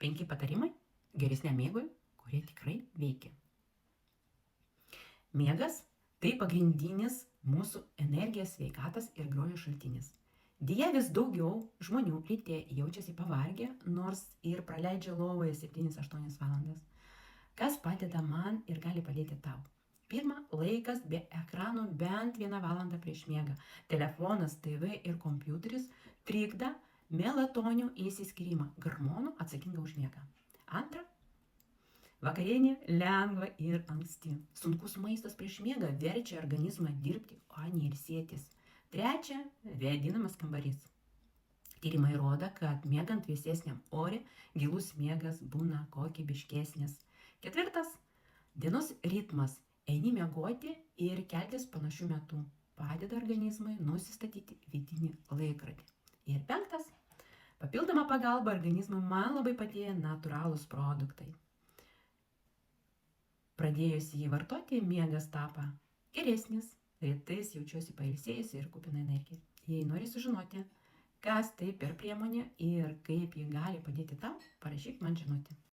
5 patarimai geresniam miegui, kurie tikrai veikia. Miegas – tai pagrindinis mūsų energijos, sveikatos ir grožio šaltinis. Deja, vis daugiau žmonių ryte jaučiasi pavargę, nors ir praleidžia lovoje 7-8 valandas. Kas padeda man ir gali padėti tau? Pirma, laikas be ekranų bent 1 valandą prieš miegą. Telefonas, TV ir kompiuteris trikdo melatonino išsiskyrimą, hormonų atsakingą už miegą. Antra, vakarienė lengva ir anksti. Sunkus maistas prieš miegą verčia organizmą dirbti, o ne ilsėtis. Trečia, vėdinamas kambarys. Tyrimai rodo, kad miegant vėsesniam ore gilus miegas būna kokybiškesnis. Ketvirtas, dienos ritmas. Eini miegoti ir keltis panašiu metu. Padeda organizmui nusistatyti vidinį laikrodį. Ir penktas, papildoma pagalba organizmui man labai padėjo natūralūs produktai. Pradėjus jį vartoti, miegas tapo geresnis, rytais jaučiuosi pailsėjusi ir kupina energiją. Jei nori sužinoti, kas tai per priemonė ir kaip ji gali padėti tau, parašyk man žinutę.